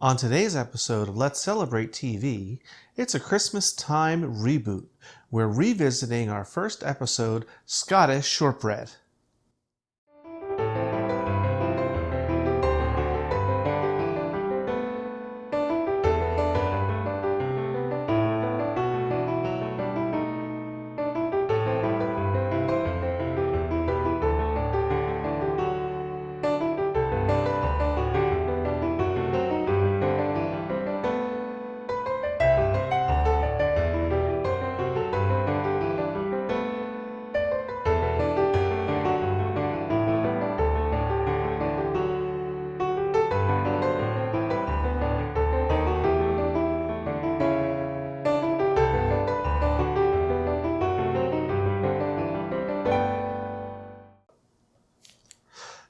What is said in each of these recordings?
On today's episode of Let's Celebrate TV, it's a Christmas time reboot. We're revisiting our first episode, Scottish Shortbread.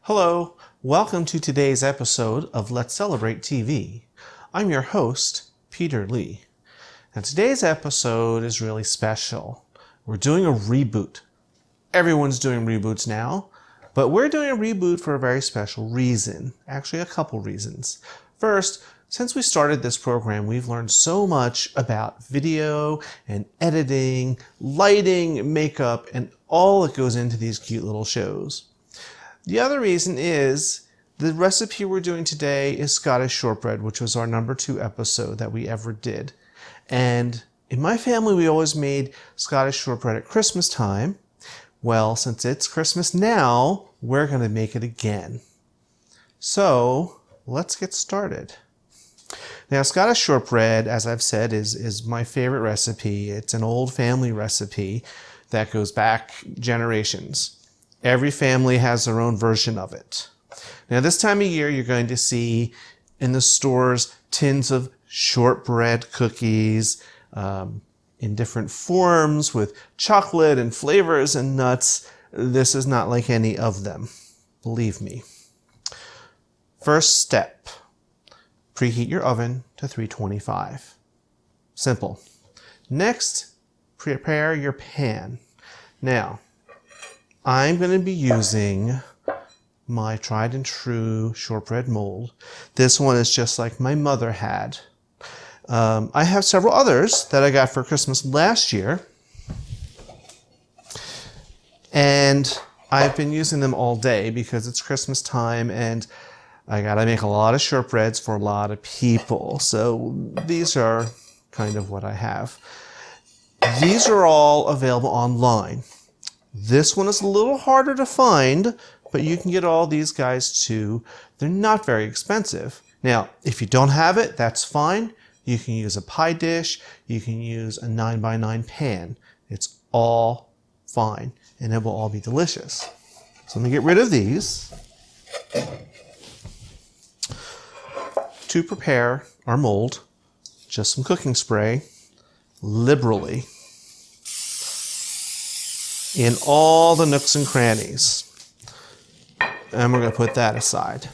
Hello, welcome to today's episode of Let's Celebrate TV. I'm your host, Peter Lee. And today's episode is really special. We're doing a reboot. Everyone's doing reboots now, but we're doing a reboot for a very special reason. Actually, a couple reasons. First, since we started this program, we've learned so much about video and editing, lighting, makeup, and all that goes into these cute little shows. The other reason is the recipe we're doing today is Scottish Shortbread, which was our number 2 episode that we ever did. And in my family, we always made Scottish Shortbread at Christmas time. Well, since it's Christmas now, we're going to make it again. So let's get started. Now, Scottish Shortbread, as I've said, is my favorite recipe. It's an old family recipe that goes back generations. Every family has their own version of it. Now, this time of year, you're going to see in the stores tins of shortbread cookies in different forms with chocolate and flavors and nuts. This is not like any of them, believe me. First step, preheat your oven to 325. Simple. Next, prepare your pan. Now, I'm going to be using my tried and true shortbread mold. This one is just like my mother had. I have several others that I got for Christmas last year. And I've been using them all day because it's Christmas time and I got to make a lot of shortbreads for a lot of people. So these are kind of what I have. These are all available online. This one is a little harder to find, but you can get all these guys too. They're not very expensive. Now, if you don't have it, that's fine. You can use a pie dish. You can use a 9x9 pan. It's all fine, and it will all be delicious. So let me get rid of these. To prepare our mold, just some cooking spray, liberally, in all the nooks and crannies. And we're going to put that aside.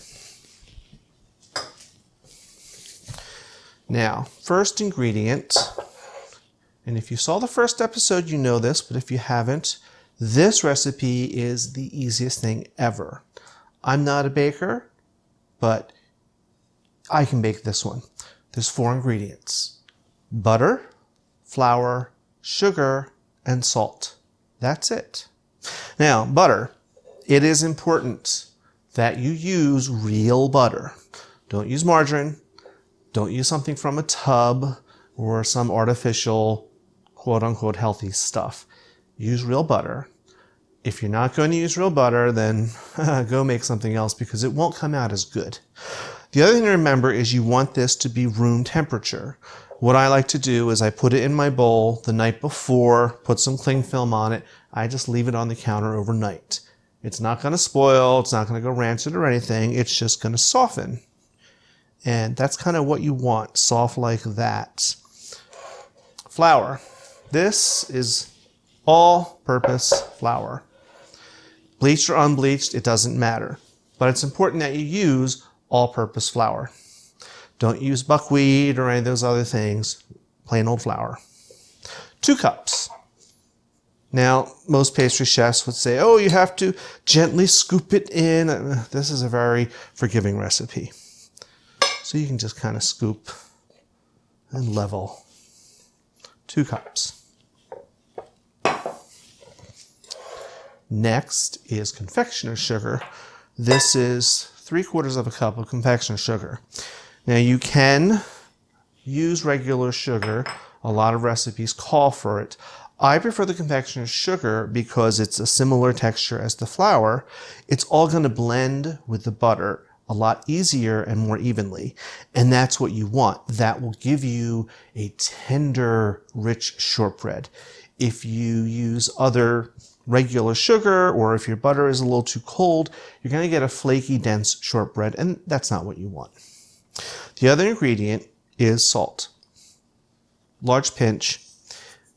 Now, first ingredient, and if you saw the first episode, you know this, but if you haven't, this recipe is the easiest thing ever. I'm not a baker, but I can bake this one. There's 4 ingredients: butter, flour, sugar, and salt. That's it. Now, butter. It is important that you use real butter. Don't use margarine. Don't use something from a tub or some artificial, quote-unquote, healthy stuff. Use real butter. If you're not going to use real butter, then go make something else because it won't come out as good. The other thing to remember is you want this to be room temperature. What I like to do is I put it in my bowl the night before, put some cling film on it. I just leave it on the counter overnight. It's not going to spoil. It's not going to go rancid or anything. It's just going to soften. And that's kind of what you want, soft like that. Flour. This is all-purpose flour. Bleached or unbleached, it doesn't matter. But it's important that you use all-purpose flour. Don't use buckwheat or any of those other things. Plain old flour. 2 cups. Now, most pastry chefs would say, oh, you have to gently scoop it in. This is a very forgiving recipe. So you can just kind of scoop and level 2 cups. Next is confectioner's sugar. This is 3/4 cup of confectioner's sugar. Now you can use regular sugar. A lot of recipes call for it. I prefer the confectioner's sugar because it's a similar texture as the flour. It's all going to blend with the butter a lot easier and more evenly. And that's what you want. That will give you a tender, rich shortbread. If you use other regular sugar, or if your butter is a little too cold, you're going to get a flaky, dense shortbread, and that's not what you want. The other ingredient is salt. Large pinch.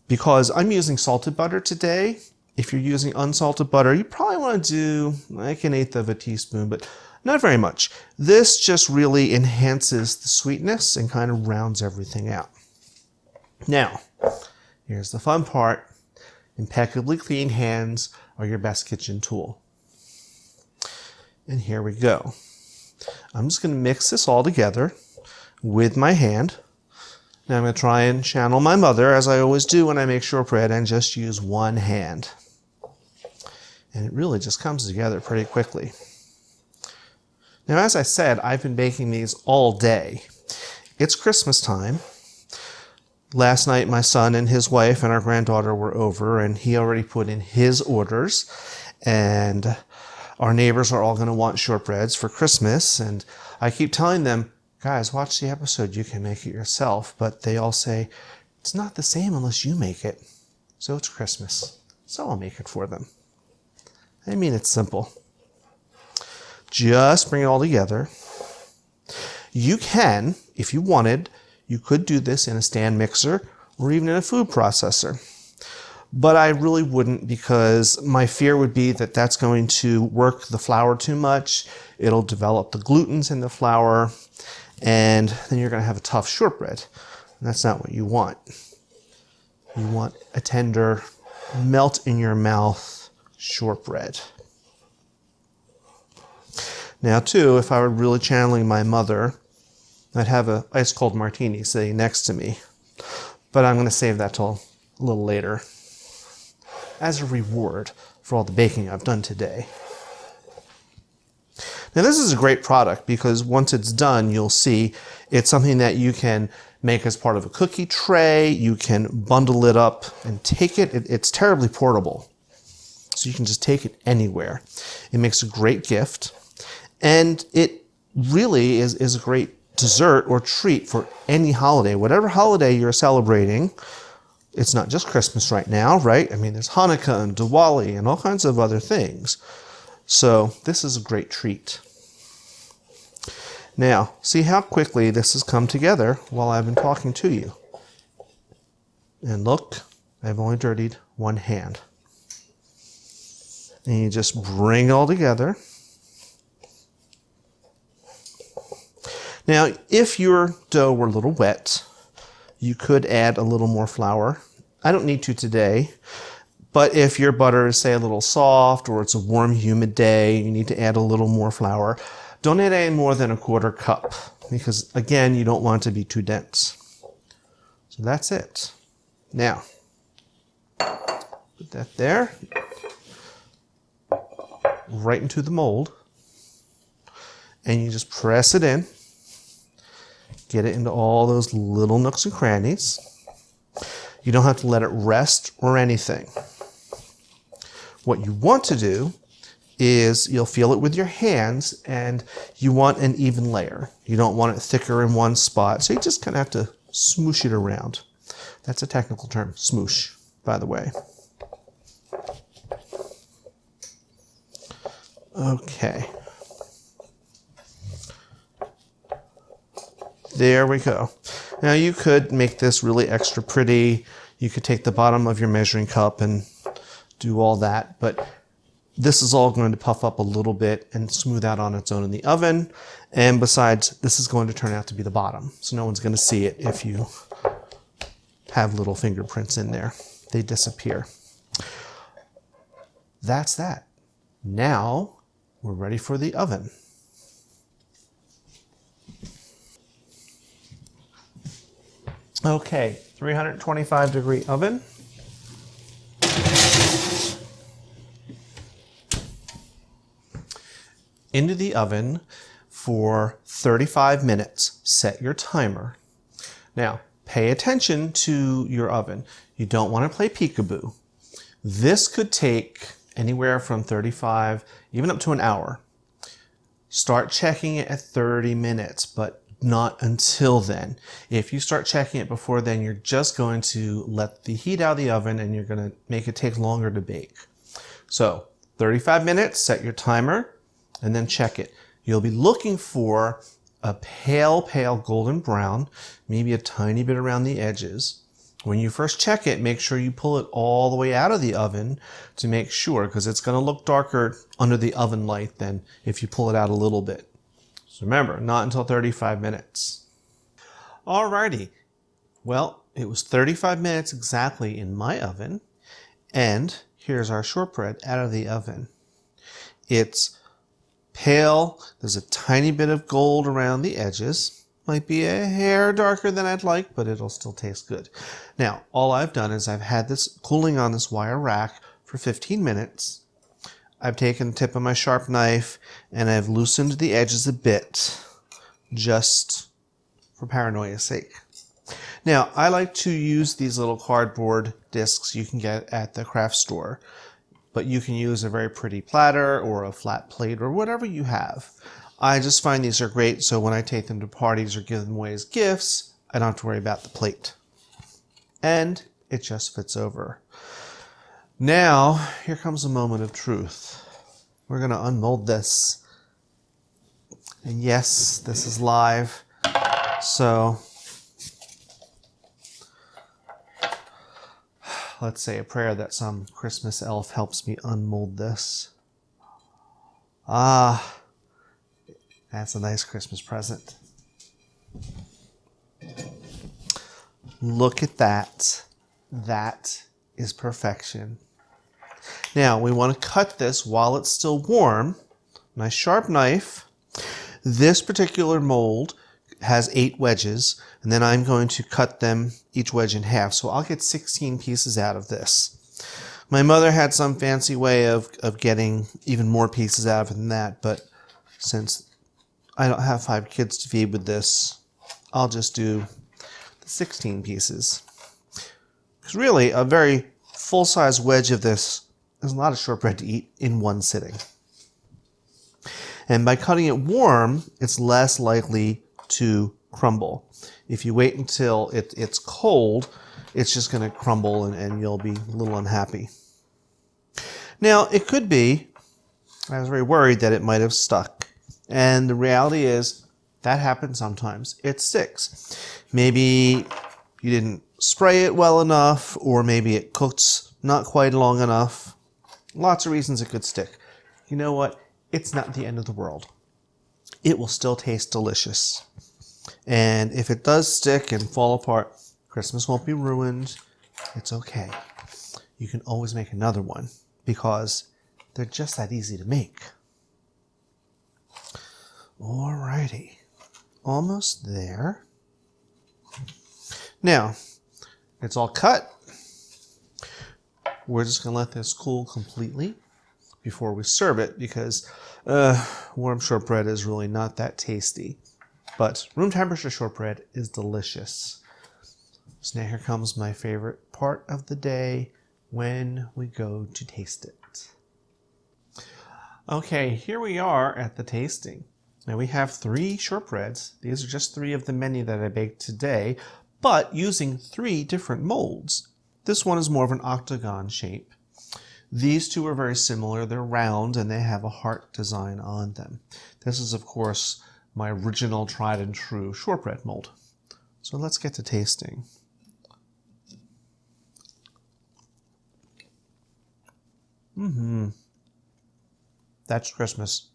Because I'm using salted butter today, if you're using unsalted butter, you probably want to do like 1/8 teaspoon, but not very much. This just really enhances the sweetness and kind of rounds everything out. Now, here's the fun part. Impeccably clean hands are your best kitchen tool. And here we go. I'm just going to mix this all together with my hand. Now I'm going to try and channel my mother, as I always do when I make shortbread, and just use one hand. And it really just comes together pretty quickly. Now, as I said, I've been baking these all day. It's Christmas time. Last night, my son and his wife and our granddaughter were over, and he already put in his orders. And our neighbors are all going to want shortbreads for Christmas. And I keep telling them, guys, watch the episode. You can make it yourself. But they all say, it's not the same unless you make it. So it's Christmas. So I'll make it for them. I mean, it's simple. Just bring it all together. You can, if you wanted, you could do this in a stand mixer or even in a food processor. But I really wouldn't, because my fear would be that that's going to work the flour too much. It'll develop the glutens in the flour, and then you're going to have a tough shortbread. And that's not what you want. You want a tender, melt in your mouth shortbread. Now too, if I were really channeling my mother, I'd have an ice cold martini sitting next to me. But I'm going to save that till a little later, as a reward for all the baking I've done today. Now this is a great product because once it's done, you'll see it's something that you can make as part of a cookie tray. You can bundle it up and take it. It's terribly portable. So you can just take it anywhere. It makes a great gift. And it really is a great dessert or treat for any holiday. Whatever holiday you're celebrating, it's not just Christmas right now, right? I mean, there's Hanukkah and Diwali and all kinds of other things. So this is a great treat. Now, see how quickly this has come together while I've been talking to you. And look, I've only dirtied one hand. And you just bring it all together. Now, if your dough were a little wet, you could add a little more flour. I don't need to today, but if your butter is, say, a little soft, or it's a warm, humid day, you need to add a little more flour. Don't add any more than 1/4 cup, because again, you don't want it to be too dense. So that's it. Now, put that there, right into the mold, and you just press it in. Get it into all those little nooks and crannies. You don't have to let it rest or anything. What you want to do is you'll feel it with your hands, and you want an even layer. You don't want it thicker in one spot, so you just kind of have to smoosh it around. That's a technical term, smoosh, by the way. Okay. There we go. Now you could make this really extra pretty. You could take the bottom of your measuring cup and do all that, but this is all going to puff up a little bit and smooth out on its own in the oven. And besides, this is going to turn out to be the bottom, so no one's going to see it if you have little fingerprints in there. They disappear. That's that. Now we're ready for the oven. Okay, 325 degree oven. Into the oven for 35 minutes. Set your timer. Now, pay attention to your oven. You don't want to play peekaboo. This could take anywhere from 35, even up to an hour. Start checking it at 30 minutes, but not until then. If you start checking it before then, you're just going to let the heat out of the oven and you're going to make it take longer to bake. So 35 minutes, set your timer, and then check it. You'll be looking for a pale golden brown, maybe a tiny bit around the edges. When you first check it, make sure you pull it all the way out of the oven to make sure, because it's going to look darker under the oven light than if you pull it out a little bit. So remember, not until 35 minutes. Alrighty. Well, it was 35 minutes exactly in my oven. And here's our shortbread out of the oven. It's pale. There's a tiny bit of gold around the edges. Might be a hair darker than I'd like, but it'll still taste good. Now, all I've done is I've had this cooling on this wire rack for 15 minutes. I've taken the tip of my sharp knife and I've loosened the edges a bit, just for paranoia's sake. Now, I like to use these little cardboard discs you can get at the craft store, but you can use a very pretty platter or a flat plate or whatever you have. I just find these are great, so when I take them to parties or give them away as gifts, I don't have to worry about the plate. And it just fits over. Now, here comes a moment of truth. We're going to unmold this. And yes, this is live. So, let's say a prayer that some Christmas elf helps me unmold this. Ah. That's a nice Christmas present. Look at that. That is perfection. Now, we want to cut this while it's still warm. Nice sharp knife. This particular mold has 8 wedges, and then I'm going to cut them each wedge in half. So I'll get 16 pieces out of this. My mother had some fancy way of getting even more pieces out of it than that, but since I don't have 5 kids to feed with this, I'll just do the 16 pieces. Because really, a very full-size wedge of this is a lot of shortbread to eat in one sitting. And by cutting it warm, it's less likely to crumble. If you wait until it's cold, it's just going to crumble and you'll be a little unhappy. Now, it could be, I was very worried that it might have stuck. And the reality is, that happens sometimes. It sticks. Maybe you didn't spray it well enough, or maybe it cooked not quite long enough. Lots of reasons it could stick. You know what? It's not the end of the world. It will still taste delicious. And if it does stick and fall apart, Christmas won't be ruined. It's okay. You can always make another one because they're just that easy to make. Alrighty, almost there. Now, it's all cut. We're just going to let this cool completely before we serve it because warm shortbread is really not that tasty. But room temperature shortbread is delicious. So now here comes my favorite part of the day when we go to taste it. Okay, here we are at the tasting. Now we have 3 shortbreads. These are just 3 of the many that I baked today, but using 3 different molds. This one is more of an octagon shape. These 2 are very similar. They're round and they have a heart design on them. This is, of course, my original tried and true shortbread mold. So let's get to tasting. That's Christmas.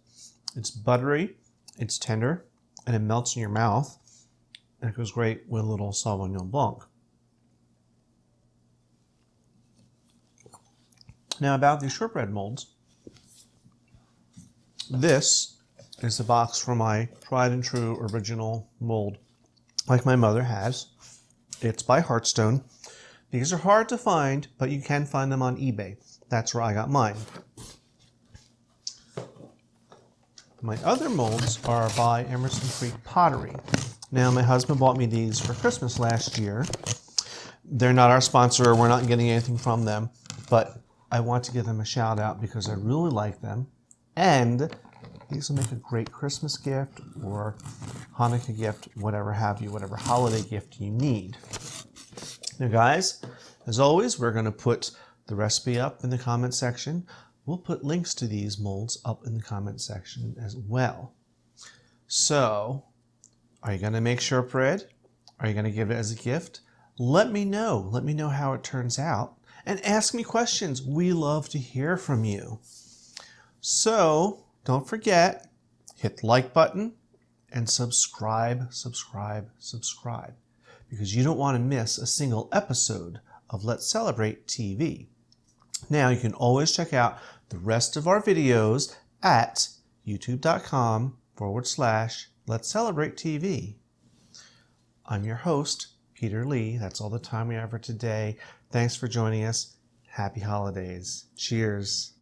It's buttery. It's tender, and it melts in your mouth, and it goes great with a little Sauvignon Blanc. Now about these shortbread molds, this is the box for my tried and true original mold, like my mother has. It's by Hearthstone. These are hard to find, but you can find them on eBay. That's where I got mine. My other molds are by Emerson Creek Pottery. Now, my husband bought me these for Christmas last year. They're not our sponsor. We're not getting anything from them, but I want to give them a shout out because I really like them. And these will make a great Christmas gift or Hanukkah gift, whatever have you, whatever holiday gift you need. Now, guys, as always, we're going to put the recipe up in the comment section. We'll put links to these molds up in the comment section as well. So, are you going to make shortbread? Are you going to give it as a gift? Let me know. Let me know how it turns out. And ask me questions. We love to hear from you. So, don't forget, hit the like button and subscribe. Because you don't want to miss a single episode of Let's Celebrate TV. Now, you can always check out the rest of our videos at youtube.com/Let's Celebrate TV. I'm your host, Peter Lee. That's all the time we have for today. Thanks for joining us. Happy holidays. Cheers.